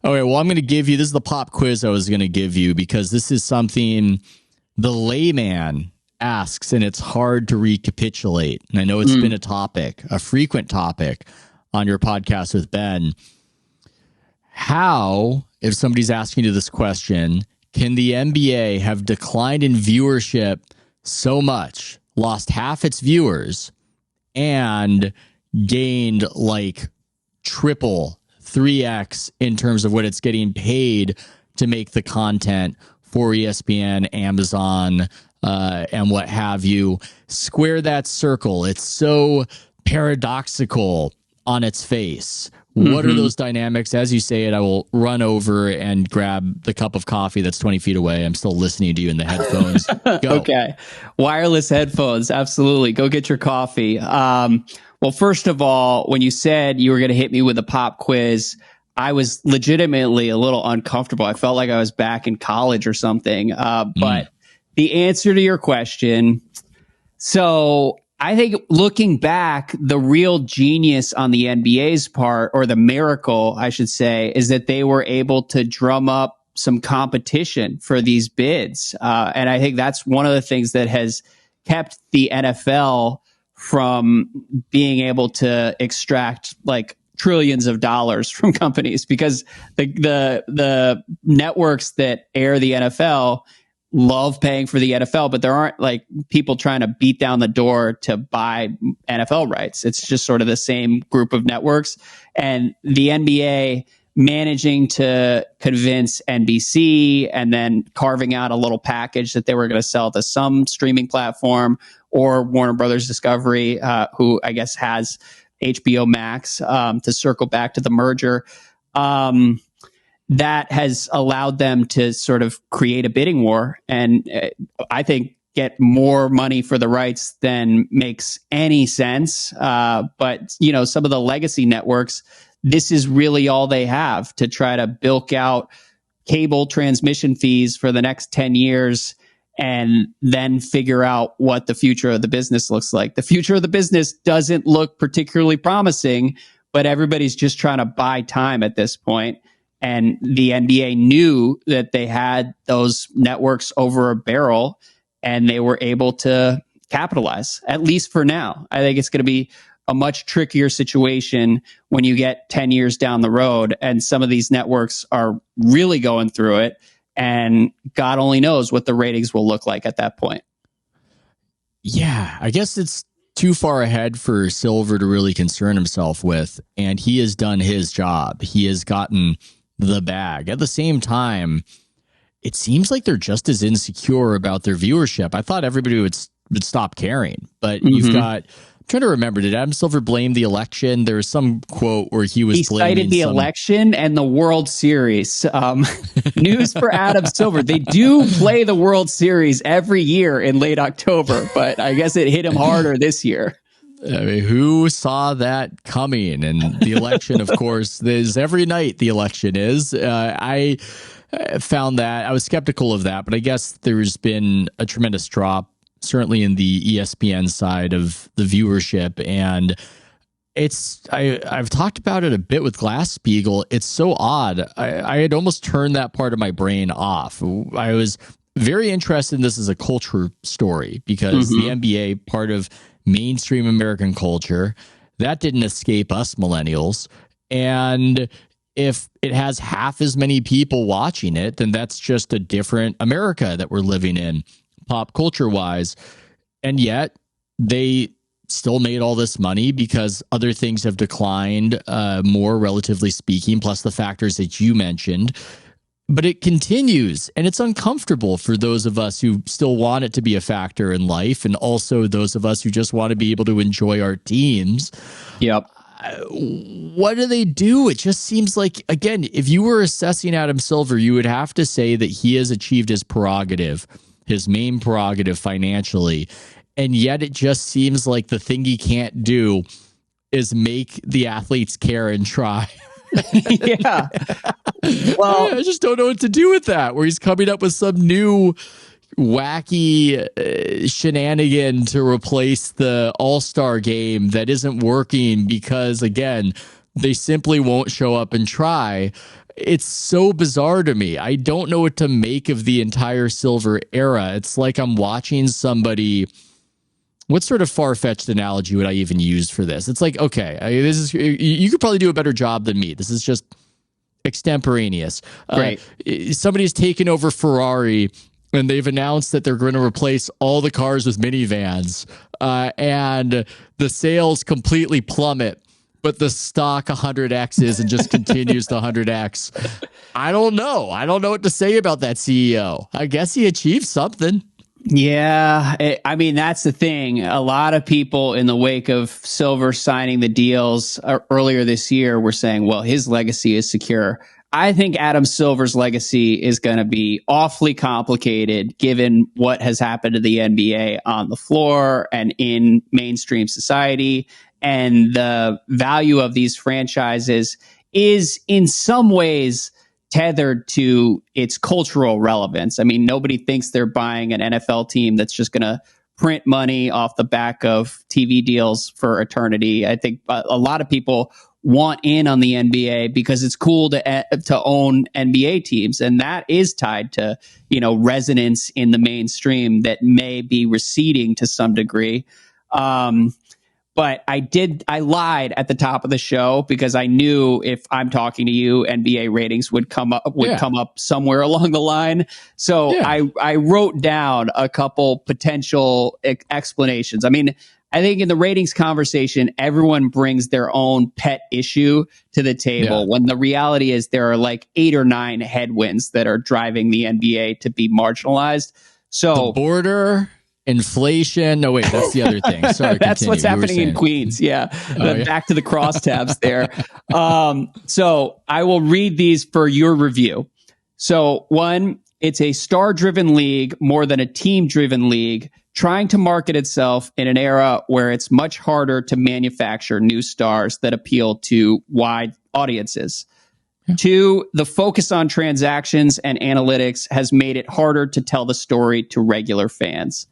Okay, well, I'm going to give you, this is the pop quiz I was going to give you because this is something the layman asks and it's hard to recapitulate. And I know it's been a topic, a frequent topic on your podcast with Ben. How, if somebody's asking you this question, can the NBA have declined in viewership so much, lost half its viewers, and gained like triple, 3x in terms of what it's getting paid to make the content for ESPN, Amazon, and what have you? Square that circle. It's so paradoxical on its face. What are those dynamics? As you say it, I will run over and grab the cup of coffee that's 20 feet away. I'm still listening to you in the headphones. Go. Okay. Wireless headphones. Absolutely. Go get your coffee. Well, first of all, when you said you were going to hit me with a pop quiz, I was legitimately a little uncomfortable. I felt like I was back in college or something. But the answer to your question, so I think looking back, the real genius on the NBA's part, or the miracle, I should say, is that they were able to drum up some competition for these bids. And I think that's one of the things that has kept the NFL from being able to extract like trillions of dollars from companies, because the networks that air the NFL love paying for the NFL, but there aren't like people trying to beat down the door to buy NFL rights. It's just sort of the same group of networks, and the NBA managing to convince NBC and then carving out a little package that they were going to sell to some streaming platform, or Warner Brothers Discovery, who I guess has HBO Max, to circle back to the merger. That has allowed them to sort of create a bidding war and I think get more money for the rights than makes any sense. But, you know, some of the legacy networks, this is really all they have to try to bilk out cable transmission fees for the next 10 years and then figure out what the future of the business looks like. The future of the business doesn't look particularly promising, but everybody's just trying to buy time at this point. And the NBA knew that they had those networks over a barrel and they were able to capitalize, at least for now. I think it's going to be a much trickier situation when you get 10 years down the road and some of these networks are really going through it. And God only knows what the ratings will look like at that point. Yeah, I guess it's too far ahead for Silver to really concern himself with. And he has done his job. He has gotten the bag. At the same time, it seems like they're just as insecure about their viewership. I thought everybody would stop caring, but you've got, I'm trying to remember, did Adam Silver blame the election? There was some quote where he was blaming cited the election and the World Series. News for Adam Silver. They do play the World Series every year in late October, but I guess it hit him harder this year. I mean, who saw that coming? And the election, of course, is every night the election is. I found that I was skeptical of that, but I guess there's been a tremendous drop, certainly in the ESPN side of the viewership. And I've talked about it a bit with Glass-Steagall. It's so odd. I had almost turned that part of my brain off. I was very interested in this as a culture story because the NBA, part of mainstream American culture, that didn't escape us millennials. And if it has half as many people watching it, then that's just a different America that we're living in, pop culture wise. And yet they still made all this money because other things have declined more, relatively speaking, plus the factors that you mentioned. But it continues, and it's uncomfortable for those of us who still want it to be a factor in life, and also those of us who just want to be able to enjoy our teams. Yep. What do they do? It just seems like, again, if you were assessing Adam Silver, you would have to say that he has achieved his prerogative, his main prerogative financially, and yet it just seems like the thing he can't do is make the athletes care and try. Yeah. Well, I just don't know what to do with that, where he's coming up with some new wacky shenanigan to replace the All-Star game that isn't working because, again, they simply won't show up and try. it's so bizarre to me. I don't know what to make of the entire silver era. It's like I'm watching somebody. What sort of far-fetched analogy would I even use for this? It's like, okay, this is, you could probably do a better job than me. This is just extemporaneous. Right. Somebody's taken over Ferrari and they've announced that they're going to replace all the cars with minivans, and the sales completely plummet, but the stock 100Xs and just continues to 100X. I don't know. I don't know what to say about that CEO. I guess he achieved something. Yeah, I mean, that's the thing. A lot of people in the wake of Silver signing the deals earlier this year were saying, well, his legacy is secure. I think Adam Silver's legacy is going to be awfully complicated given what has happened to the NBA on the floor and in mainstream society. And the value of these franchises is in some ways tethered to its cultural relevance. I mean, nobody thinks they're buying an NFL team that's just going to print money off the back of TV deals for eternity. I think a lot of people want in on the NBA because it's cool to own NBA teams, and that is tied to, you know, resonance in the mainstream that may be receding to some degree. But I lied at the top of the show because I knew if I'm talking to you, NBA ratings would come up somewhere along the line. So I wrote down a couple potential explanations. I mean, I think in the ratings conversation, everyone brings their own pet issue to the table when the reality is there are like 8 or 9 headwinds that are driving the NBA to be marginalized. So the border, inflation. No, wait, that's the other thing. Sorry, that's continue. what's happening in Queens. Yeah. Back to the crosstabs there. So I will read these for your review. So 1, it's a star-driven league more than a team-driven league, trying to market itself in an era where it's much harder to manufacture new stars that appeal to wide audiences. 2, the focus on transactions and analytics has made it harder to tell the story to regular fans.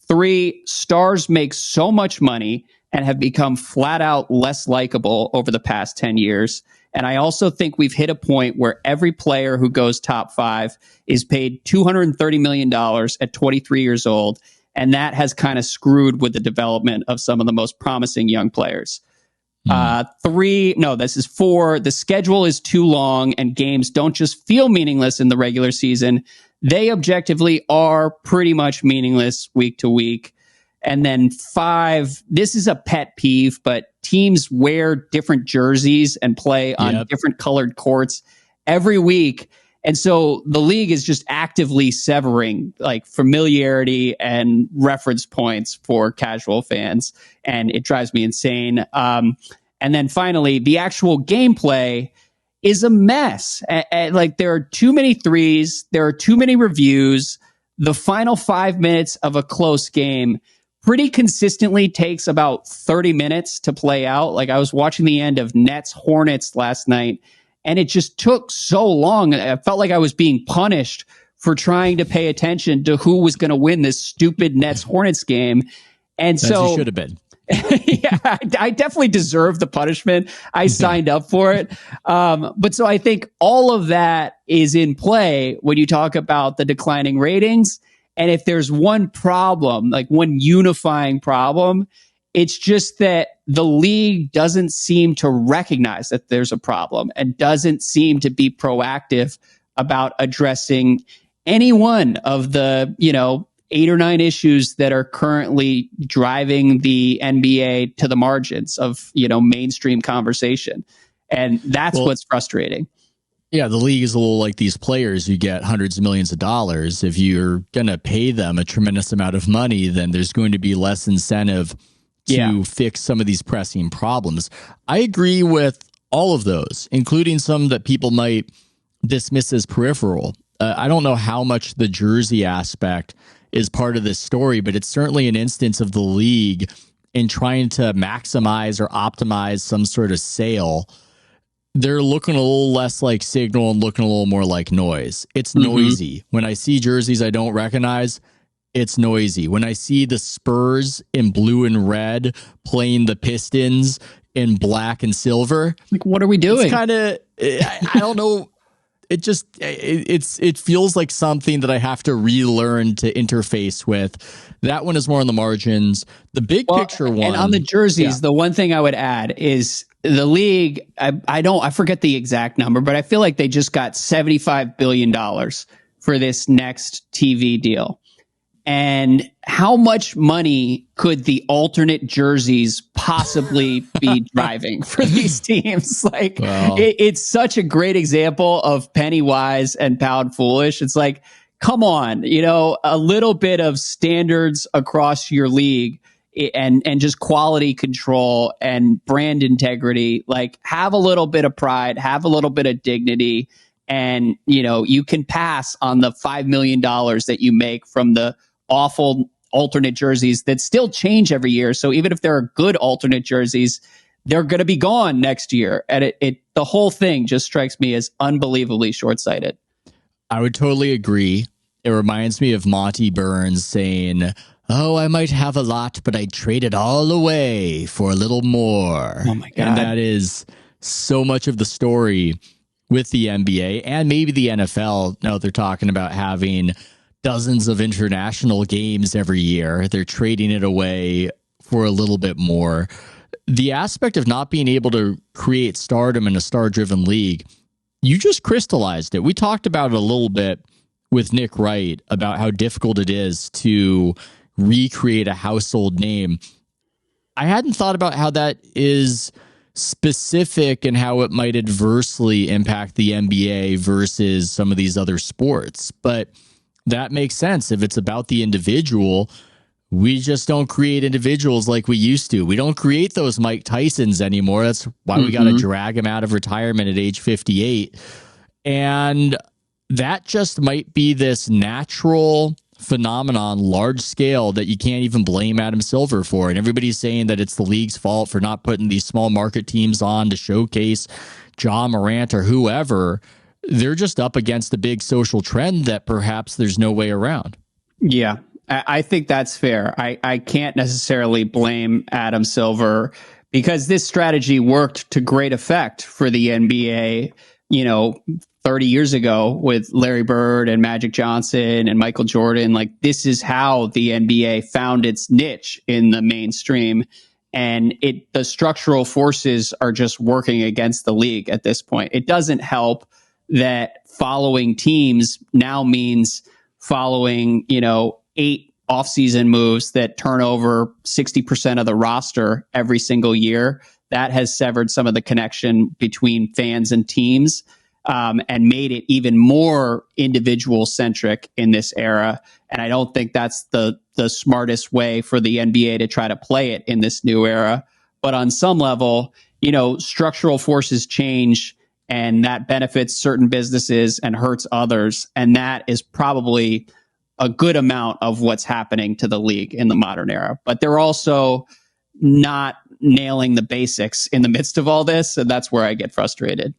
3, stars make so much money and have become flat out less likable over the past 10 years. And I also think we've hit a point where every player who goes top 5 is paid $230 million at 23 years old. And that has kind of screwed with the development of some of the most promising young players. 3, this is 4. The schedule is too long and games don't just feel meaningless in the regular season. They objectively are pretty much meaningless week to week. And then 5, this is a pet peeve, but teams wear different jerseys and play on different colored courts every week. And so the league is just actively severing like familiarity and reference points for casual fans. And it drives me insane. And then finally, the actual gameplay is a mess. Like there are too many threes. There are too many reviews. The final 5 minutes of a close game pretty consistently takes about 30 minutes to play out. Like I was watching the end of Nets Hornets last night, and it just took so long. I felt like I was being punished for trying to pay attention to who was going to win this stupid Nets Hornets game. And so as you should have been. Yeah, I definitely deserve the punishment. I signed up for it. But so I think all of that is in play when you talk about the declining ratings. And if there's one problem, like one unifying problem, it's just that the league doesn't seem to recognize that there's a problem and doesn't seem to be proactive about addressing any one of the, 8 or 9 issues that are currently driving the NBA to the margins of, mainstream conversation. And that's what's frustrating. Yeah, the league is a little like these players who get hundreds of millions of dollars. If you're going to pay them a tremendous amount of money, then there's going to be less incentive to fix some of these pressing problems. I agree with all of those, including some that people might dismiss as peripheral. I don't know how much the jersey aspect is part of this story, but it's certainly an instance of the league in trying to maximize or optimize some sort of sale. They're looking a little less like signal and looking a little more like noise. It's noisy. When I see jerseys I don't recognize, it's noisy. When I see the Spurs in blue and red playing the Pistons in black and silver, like, what are we doing? It's kind of, I don't know. it feels like something that I have to relearn to interface with. That one is more on the margins. The big picture one, and on the jerseys, the one thing I would add is the league. I forget the exact number, but I feel like they just got $75 billion for this next TV deal. And how much money could the alternate jerseys possibly be driving for these teams? Like, it's such a great example of penny wise and pound foolish. It's like, come on, a little bit of standards across your league and just quality control and brand integrity. Like, have a little bit of pride, have a little bit of dignity, and you can pass on the $5 million that you make from the awful alternate jerseys that still change every year. So even if there are good alternate jerseys, they're going to be gone next year. And the whole thing just strikes me as unbelievably short-sighted. I would totally agree. It reminds me of Monty Burns saying, "Oh, I might have a lot, but I'd trade it all away for a little more." Oh my God. And that is so much of the story with the NBA and maybe the NFL. Now they're talking about having dozens of international games every year. They're trading it away for a little bit more. The aspect of not being able to create stardom in a star-driven league, you just crystallized it. We talked about it a little bit with Nick Wright about how difficult it is to recreate a household name. I hadn't thought about how that is specific and how it might adversely impact the NBA versus some of these other sports, but that makes sense. If it's about the individual, we just don't create individuals like we used to. We don't create those Mike Tysons anymore. That's why we got to drag him out of retirement at age 58. And that just might be this natural phenomenon, large scale, that you can't even blame Adam Silver for. And everybody's saying that it's the league's fault for not putting these small market teams on to showcase John Morant or whoever. They're just up against a big social trend that perhaps there's no way around. Yeah, I think that's fair. I can't necessarily blame Adam Silver because this strategy worked to great effect for the NBA, 30 years ago with Larry Bird and Magic Johnson and Michael Jordan. Like, this is how the NBA found its niche in the mainstream. And the structural forces are just working against the league at this point. It doesn't help that following teams now means following, 8 offseason moves that turn over 60% of the roster every single year. That has severed some of the connection between fans and teams, and made it even more individual centric in this era. And I don't think that's the smartest way for the NBA to try to play it in this new era. But on some level, structural forces change, and that benefits certain businesses and hurts others. And that is probably a good amount of what's happening to the league in the modern era. But they're also not nailing the basics in the midst of all this. And that's where I get frustrated.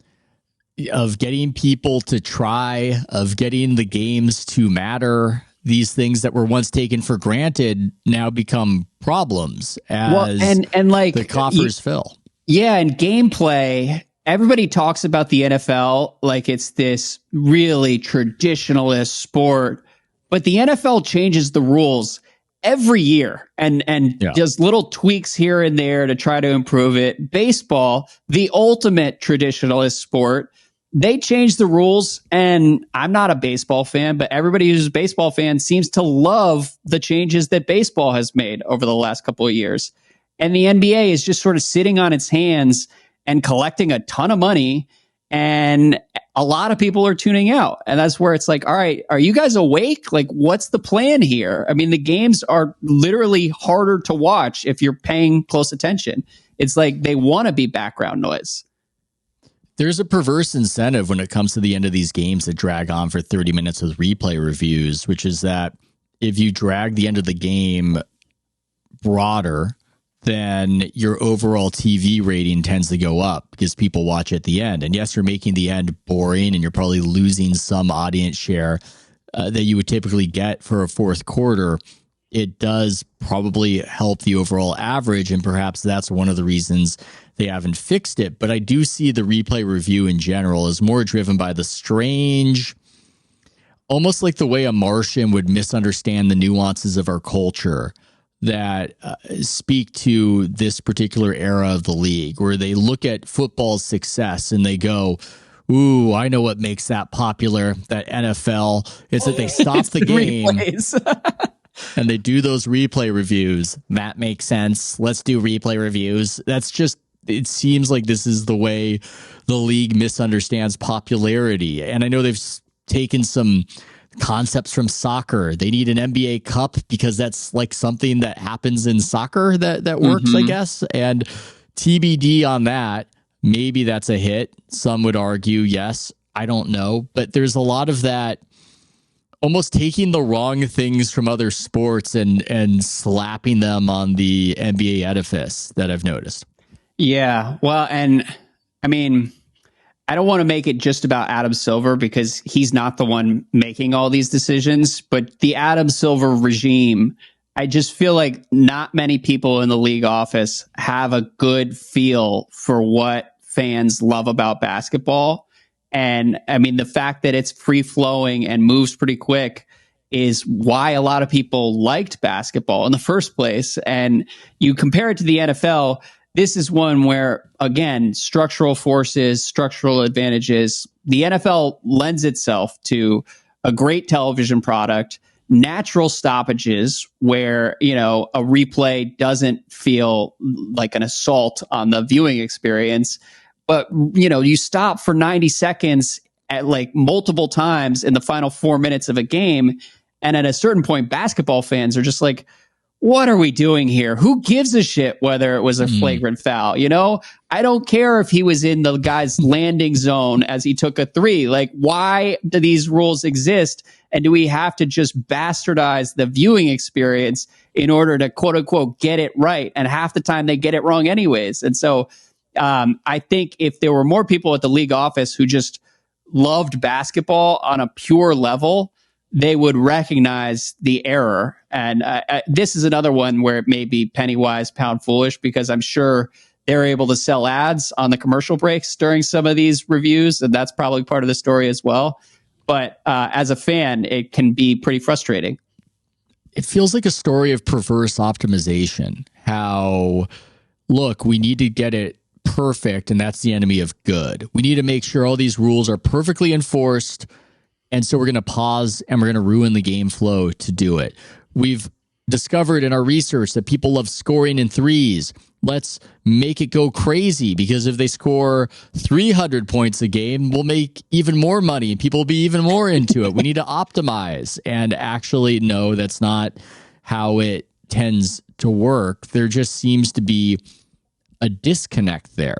Of getting people to try, of getting the games to matter. These things that were once taken for granted now become problems as and like the coffers fill. Yeah, and gameplay. Everybody talks about the NFL like it's this really traditionalist sport, but the NFL changes the rules every year and does little tweaks here and there to try to improve it. Baseball, the ultimate traditionalist sport, they change the rules, and I'm not a baseball fan, but everybody who's a baseball fan seems to love the changes that baseball has made over the last couple of years. And the NBA is just sort of sitting on its hands and collecting a ton of money, and a lot of people are tuning out. And that's where it's like, all right, are you guys awake? Like, what's the plan here? I mean, the games are literally harder to watch if you're paying close attention. It's like they want to be background noise. There's a perverse incentive when it comes to the end of these games that drag on for 30 minutes with replay reviews, which is that if you drag the end of the game broader, then your overall TV rating tends to go up because people watch at the end. And yes, you're making the end boring and you're probably losing some audience share that you would typically get for a fourth quarter. It does probably help the overall average. And perhaps that's one of the reasons they haven't fixed it, but I do see the replay review in general is more driven by the strange, almost like the way a Martian would misunderstand the nuances of our culture that speak to this particular era of the league, where they look at football's success and they go, ooh, I know what makes that popular, that NFL. It's that they stop the game and they do those replay reviews. That makes sense. Let's do replay reviews. That's just, it seems like this is the way the league misunderstands popularity. And I know they've taken some concepts from soccer. They need an NBA Cup because that's like something that happens in soccer that works, I guess. And TBD on that. Maybe that's a hit. Some would argue, yes. I don't know. But there's a lot of that almost taking the wrong things from other sports and slapping them on the NBA edifice that I've noticed. Yeah. Well, and I mean, I don't want to make it just about Adam Silver because he's not the one making all these decisions, but the Adam Silver regime, I just feel like not many people in the league office have a good feel for what fans love about basketball. And I mean, the fact that it's free flowing and moves pretty quick is why a lot of people liked basketball in the first place. And you compare it to the NFL, this is one where, again, structural forces, structural advantages, the NFL lends itself to a great television product, natural stoppages where, you know, a replay doesn't feel like an assault on the viewing experience. But, you know, you stop for 90 seconds at like multiple times in the final 4 minutes of a game. And at a certain point, basketball fans are just like, what are we doing here? Who gives a shit whether it was a flagrant foul? You know, I don't care if he was in the guy's landing zone as he took a three. Like, why do these rules exist? And do we have to just bastardize the viewing experience in order to quote unquote get it right? And half the time they get it wrong anyways. And so I think if there were more people at the league office who just loved basketball on a pure level, they would recognize the error. And this is another one where it may be penny wise, pound foolish, because I'm sure they're able to sell ads on the commercial breaks during some of these reviews. And that's probably part of the story as well. But as a fan, it can be pretty frustrating. It feels like a story of perverse optimization. How, look, we need to get it perfect, and that's the enemy of good. We need to make sure all these rules are perfectly enforced. And so we're going to pause and we're going to ruin the game flow to do it. We've discovered in our research that people love scoring in threes. Let's make it go crazy, because if they score 300 points a game, we'll make even more money and people will be even more into it. We need to optimize. And actually, no, that's not how it tends to work. There just seems to be a disconnect there.